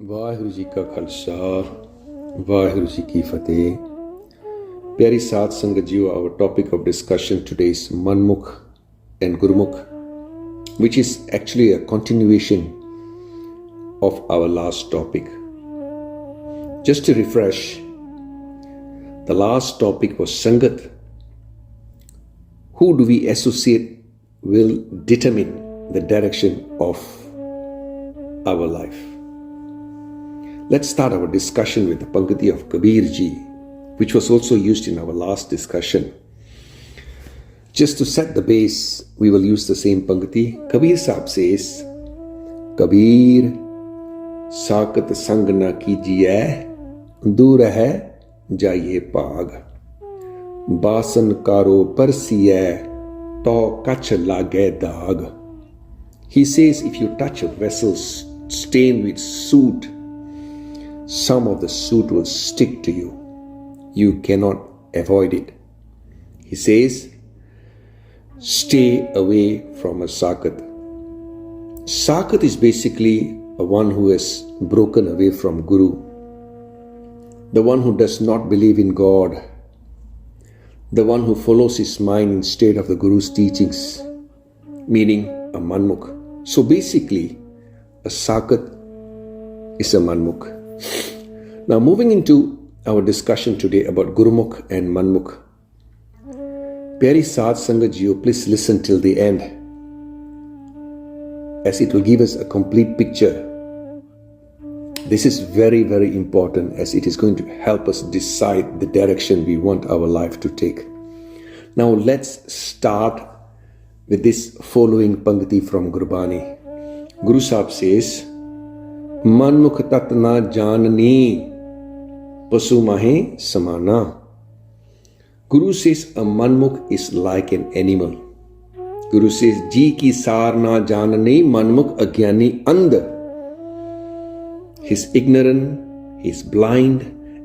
ਵਾਹਿਗੁਰੂ ਜੀ ਕਾ ਖਾਲਸਾ ਵਾਹਿਗੁਰੂ ਜੀ ਕੀ ਫਤਿਹ ਪਿਆਰੀ ਸਾਧ ਸੰਗਤ JIO our topic of discussion today is Manmukh and Gurmukh, which is actually a continuation of our last topic. Just to refresh, the last topic was Sangat. Who do we associate will determine the direction of our life. Let's start our discussion with the Pankati of Kabir Ji, which was also used in our last discussion. Just to set the base, we will use the same Pankati. Kabir Sahib says, Kabir, sakat sang na kijiye, dur hai jaiye paag. Basan karo parsiye, to kach lage daag. He says, if you touch a vessel stained with soot, some of the soot will stick to you. You cannot avoid it. He says, stay away from a sakat. Sakat is basically a one who has broken away from Guru, the one who does not believe in God, the one who follows his mind instead of the Guru's teachings, meaning a Manmukh. So basically, a sakat is a Manmukh. Now moving into our discussion today about Gurmukh and Manmukh. Pyari Sadh Sangat Jiyo, please listen till the end, as it will give us a complete picture. This is very, very important, as it is going to help us decide the direction we want our life to take. Now let's start with this following Pankti from Gurbani. Guru Sahib says, Manmukh tat na janni, pasu mahe samana. Guru says a Manmukh is like an animal. Guru says, ji ki sar na janni, Manmukh agyani and. He's ignorant, he's blind,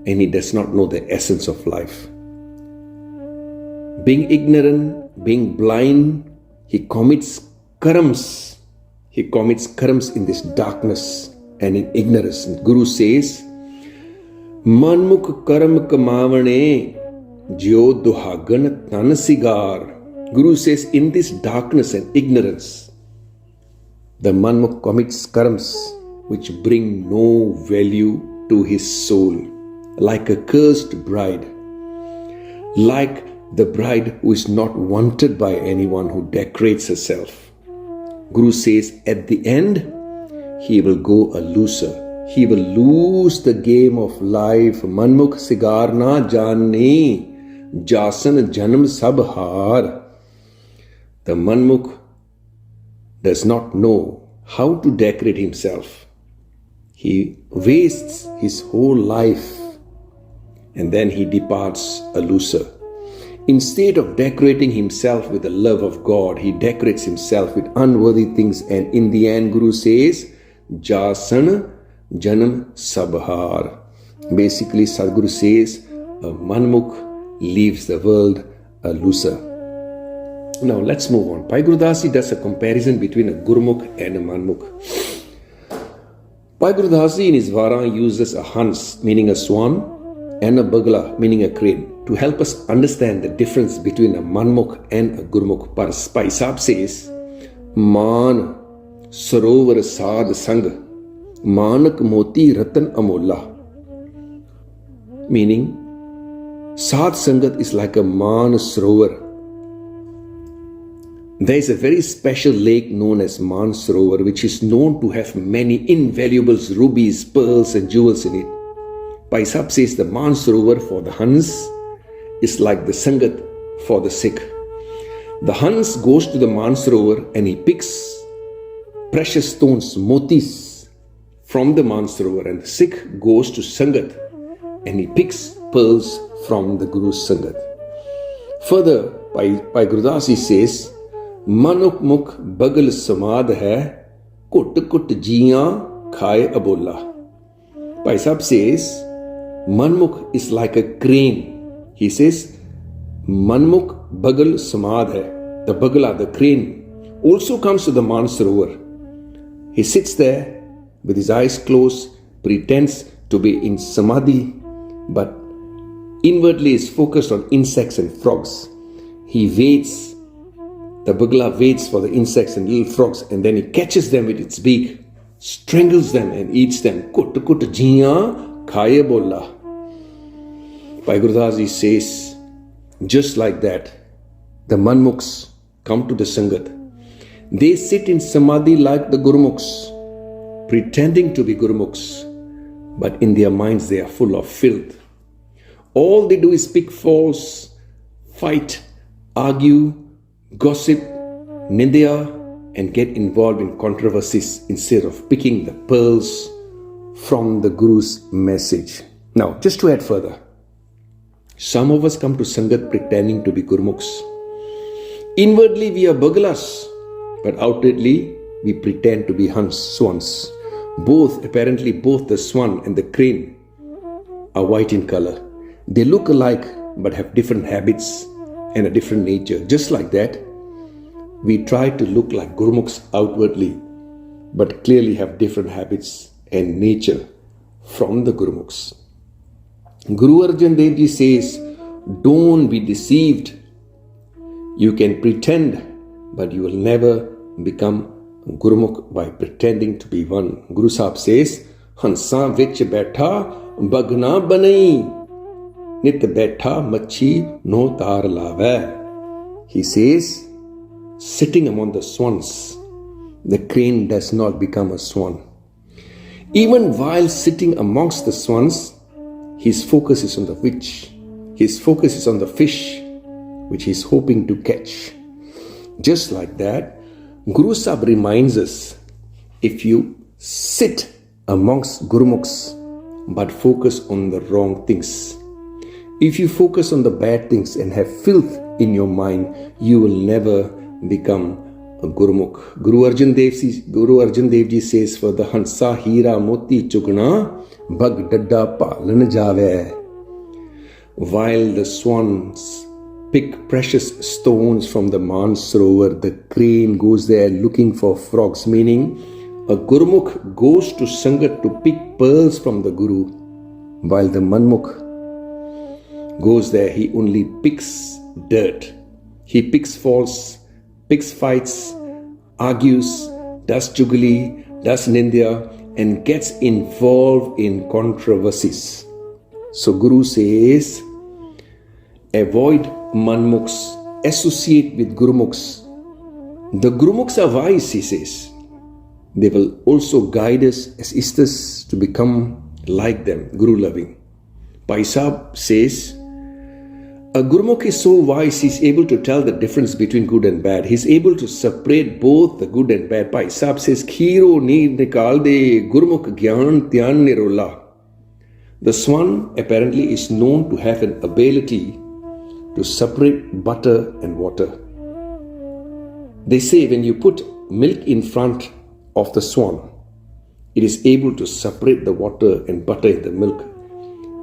and he does not know the essence of life. Being ignorant, being blind, he commits karams. He commits karams in this darkness and in ignorance. And Guru says, Manmukh karam kamavane jyo duhagan tan sigar. Guru says, in this darkness and ignorance, the Manmukh commits karams which bring no value to his soul, like a cursed bride, like the bride who is not wanted by anyone, who decorates herself. Guru says, at the end, he will go a loser. He will lose the game of life. Manmukh sigar na janne, jasan janam sab har. The Manmukh does not know how to decorate himself. He wastes his whole life and then he departs a loser. Instead of decorating himself with the love of God, he decorates himself with unworthy things, and in the end, Guru says, Jasan Janam Sabhar. Basically, Sadhguru says, a Manmukh leaves the world a loser. Now, let's move on. Bhai Gurudasi does a comparison between a Gurmukh and a Manmukh. Bhai Gurudasi in his Vara uses a Hans, meaning a swan, and a Bagla, meaning a crane, to help us understand the difference between a Manmukh and a Gurmukh. Bhai Sahib says, Man Sarovar Sadh Sang, Manak Moti Ratan Amola. Meaning, Sadh Sangat is like a Man Sarovar. There is a very special lake known as Man Sarovar, which is known to have many invaluables, rubies, pearls, and jewels in it. Bhai Sahib says the Man Sarovar for the Hans is like the Sangat for the Sikh. The Hans goes to the Man Sarovar and he picks precious stones, motis, from the Man Sarovar, and the Sikh goes to Sangat and he picks pearls from the Guru's Sangat. Further, Bhai Gurudasi says, Manuk mukh bagal samad hai, kut kut jiyan khaye abola. Bhai Sahib says, Manmukh is like a crane. He says, Manmukh bagal samad hai. The bagla, the crane, also comes to the Man Sarovar. He sits there with his eyes closed pretends to be in samadhi, but inwardly is focused on insects and frogs. He waits, the bugla waits for the insects and little frogs, and then he catches them with its beak, strangles them and eats them. Kut kut jiyan khaye bola. Bhai Gurdas Ji says, just like that, the manmukhs come to the Sangat. They sit in samadhi like the Gurumukhs, pretending to be Gurumukhs, but in their minds they are full of filth. All they do is pick faults, fight, argue, gossip, nindya, and get involved in controversies instead of picking the pearls from the Guru's message. Now, just to add further, some of us come to Sangat pretending to be Gurumukhs. Inwardly we are Buglas, but outwardly we pretend to be Hans, swans. Apparently both the swan and the crane are white in color. They look alike but have different habits and a different nature. Just like that, we try to look like Gurumukhs outwardly, but clearly have different habits and nature from the Gurumukhs. Guru Arjan Dev Ji says, don't be deceived. You can pretend, but you will never become Gurumukh by pretending to be one. Guru Sahib says, Hansa vich baitha bagna banai, nit baitha machi no tar lave. He says, sitting among the swans, the crane does not become a swan. Even while sitting amongst the swans, his focus is on the witch. His focus is on the fish, which he is hoping to catch. Just like that, Guru Sahib reminds us, if you sit amongst Gurumukhs but focus on the wrong things, if you focus on the bad things and have filth in your mind, you will never become a Gurumukh. Guru Arjan Dev Ji says, for the Hansa Hira Moti Chugna Bag Dadda Palan Jave. While the swans pick precious stones from the Mansarovar, the crane goes there looking for frogs, meaning a Gurumukh goes to Sangat to pick pearls from the Guru, while the Manmukh goes there, he only picks dirt. He picks faults, picks fights, argues, does jugali, does nindya, and gets involved in controversies. So Guru says, avoid manmukhs, associate with Gurumukhs. The Gurumukhs are wise, he says. They will also guide us, assist us to become like them, Guru loving. Bhai Sahib says, a Gurumukh is so wise, he's able to tell the difference between good and bad. He's able to separate both the good and bad. Bhai Sahib says, Khiro need nikal de Gurumukh gyan tyan nirola. The swan apparently is known to have an ability to separate butter and water. They say when you put milk in front of the swan, it is able to separate the water and butter in the milk.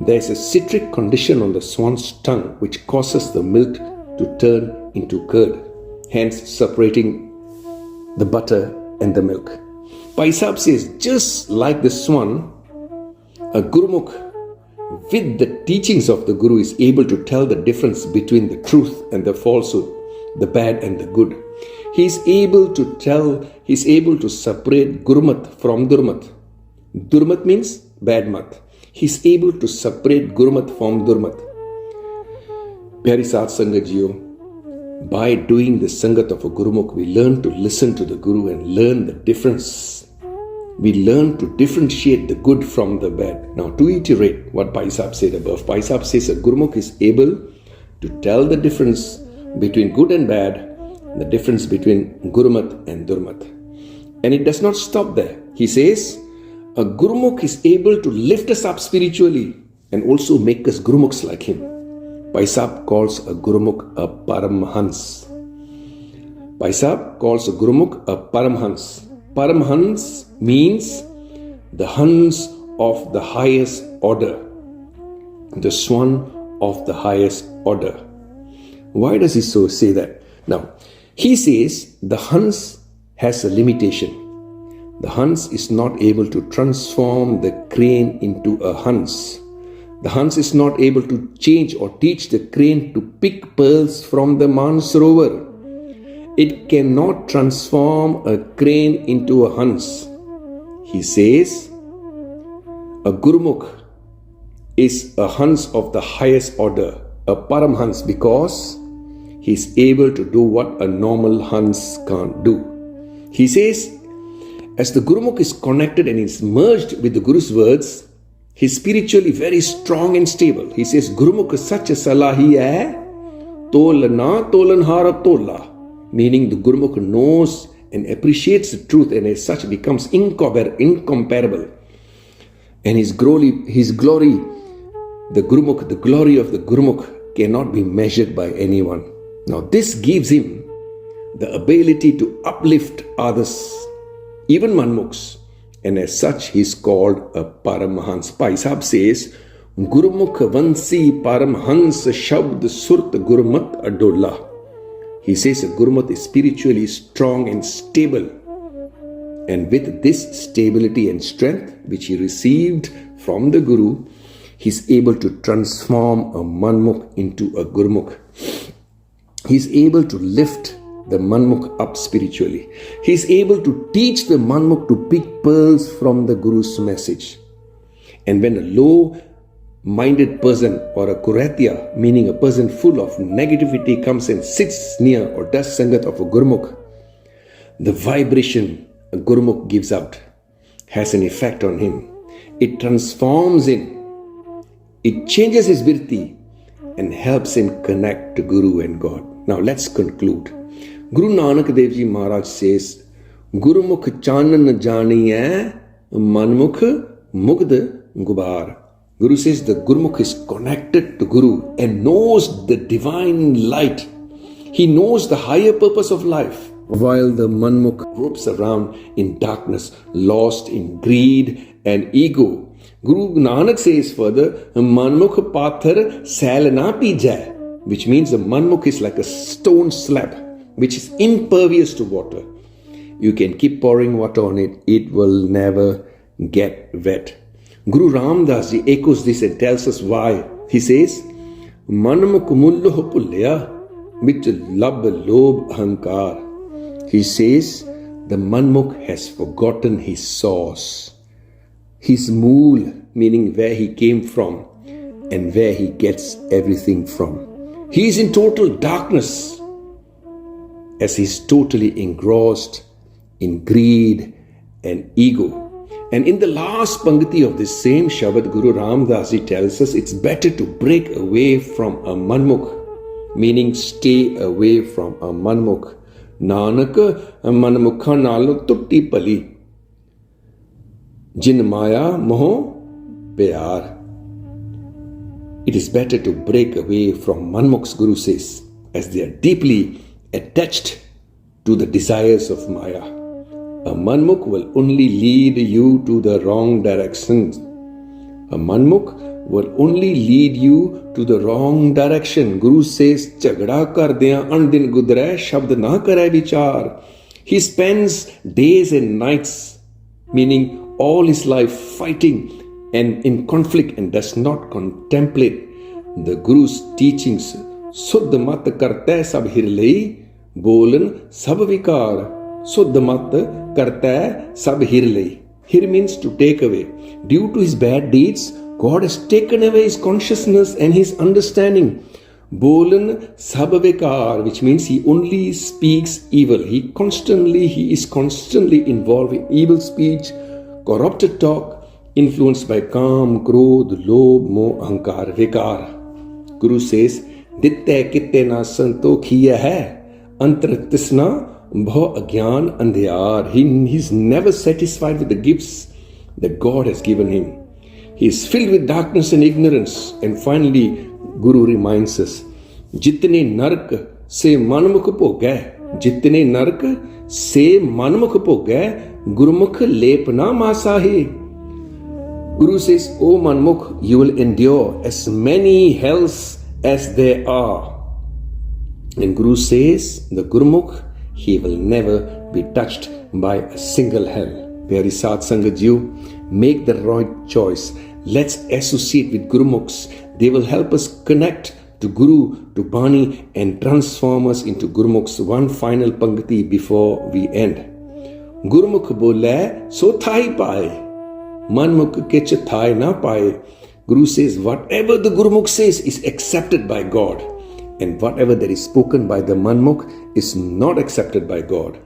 There is a citric condition on the swan's tongue which causes the milk to turn into curd, hence separating the butter and the milk. Bhai Sahib says, just like the swan, a Gurumukh with the teachings of the Guru is able to tell the difference between the truth and the falsehood, the bad and the good. He is able to separate Gurumat from Durmat. Durmat means bad mat. He is able to separate Gurumat from Durmat. Pyari Sat Sangat Jiyo, by doing the Sangat of a Gurumukh, we learn to listen to the Guru and learn the difference. We learn to differentiate the good from the bad. Now, to iterate what Bhai Sahib said above, Bhai Sahib says a Gurumukh is able to tell the difference between good and bad, the difference between Gurumat and Durmat. And it does not stop there. He says, a Gurumukh is able to lift us up spiritually and also make us Gurumukhs like him. Bhai Sahib calls a Gurumukh a Paramhans. Bhai Sahib calls a Gurumukh a Paramhans. Paramhans means the Hans of the highest order, the swan of the highest order. Why does he so say that? Now, he says the Hans has a limitation. The Hans is not able to transform the crane into a Hans. The Hans is not able to change or teach the crane to pick pearls from the Mansarovar. It cannot transform a crane into a Hans. He says, a Gurmukh is a Hans of the highest order, a Paramhans, because he is able to do what a normal Hans can't do. He says, as the Gurmukh is connected and is merged with the Guru's words, he is spiritually very strong and stable. He says, Gurmukh sach salahi hai, tolna tolanhara tola. Meaning the Gurmukh knows and appreciates the truth and as such becomes incomparable. And his glory, the glory of the Gurmukh cannot be measured by anyone. Now this gives him the ability to uplift others, even Manmukhs, and as such he is called a Paramhans. Bhai Sahib says, Gurmukh vansi Paramhans shabd surt Gurmat adola. He says a Gurmat is spiritually strong and stable. And with this stability and strength which he received from the Guru, he is able to transform a Manmukh into a Gurmukh. He is able to lift the Manmukh up spiritually. He is able to teach the Manmukh to pick pearls from the Guru's message. And when a low-minded person or a Kuratya, meaning a person full of negativity, comes and sits near or does Sangat of a Gurmukh, the vibration a Gurmukh gives out has an effect on him. It transforms him. It changes his vritti and helps him connect to Guru and God. Now let's conclude. Guru Nanak Dev Ji Maharaj says, Gurmukh chanan janiye manmukh mugd gubar. Guru says the Gurmukh is connected to Guru and knows the divine light. He knows the higher purpose of life, while the Manmukh gropes around in darkness, lost in greed and ego. Guru Nanak says further, Manmukh pathar sail na pijay, which means the Manmukh is like a stone slab which is impervious to water. You can keep pouring water on it, it will never get wet. Guru Ramdas Ji echoes this and tells us why. He says, Manmukh mulloh pullya, which lab lob ahankar. He says, the Manmukh has forgotten his source, his mool, meaning where he came from and where he gets everything from. He is in total darkness as he is totally engrossed in greed and ego. And in the last Pangati of this same Shabad, Guru Ramdas Ji tells us it's better to break away from a Manmukh, meaning stay away from a Manmukh. Nanak Manmukha nalo tutti pali, jin maya moh pyar. It is better to break away from Manmukhs, Guru says, as they are deeply attached to the desires of Maya. A Manmukh will only lead you to the wrong direction. A Manmukh will only lead you to the wrong direction. Guru says, Chagda kar deya an din gudre, shabd na kare vichar. He spends days and nights, meaning all his life, fighting and in conflict and does not contemplate the Guru's teachings. Suddh mat karte sab hirlei, bolan sab vikar. Suddh mat karte sab hirlei. Hir means to take away. Due to his bad deeds, God has taken away his consciousness and his understanding. Bolan sab vikar, which means he only speaks evil. He is constantly involved in evil speech, corrupted talk, influenced by kam, krodh, lobh, moh, ahankar, vikar. Guru says, Ditte kitte na santokhiya hai, antar tisna bho agyan andhyar. He is never satisfied with the gifts that God has given him. He is filled with darkness and ignorance. And finally, Guru reminds us, Jitne nark se manmukh bhogay, Jitne nark se manmukh bhogay, Gurmukh lepna masahi. Guru says, O Manmukh, you will endure as many hells as there are. And Guru says, the Gurmukh, he will never be touched by a single hell. प्यारी साथ संगत जीव, make the right choice. Let's associate with Gurumukhs. They will help us connect to Guru, to Bani, and transform us into Gurumukhs. One final pankti before we end. Gurumukh bole so thai pae, manmukh kech thai na pae. Guru says whatever the Gurumukh says is accepted by God, and whatever that is spoken by the manmukh is not accepted by God.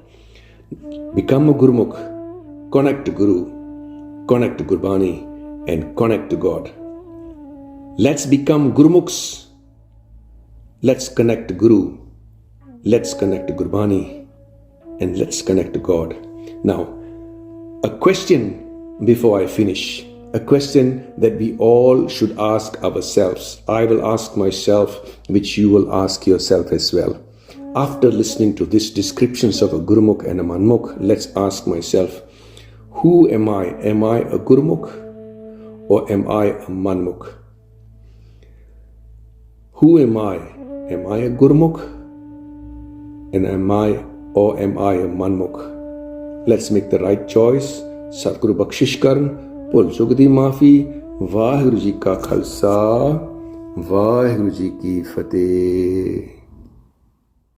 Become a Gurumukh, connect to Guru, connect to Gurbani, and connect to God. Let's become Gurumukhs. Let's connect to Guru. Let's connect to Gurbani, and let's connect to God. Now, a question before I finish. A question that we all should ask ourselves. I will ask myself, which you will ask yourself as well. After listening to these descriptions of a Gurumukh and a Manmukh, let's ask myself, who am I? Am I a Gurumukh or am I a Manmukh? Who am I? Am I a Gurumukh? And am I a Manmukh? Let's make the right choice. Satguru Bakshish Karan, Bhul Chuk di maafi. Vaheguru ji ka khalsa, Vaheguru ji ki fateh.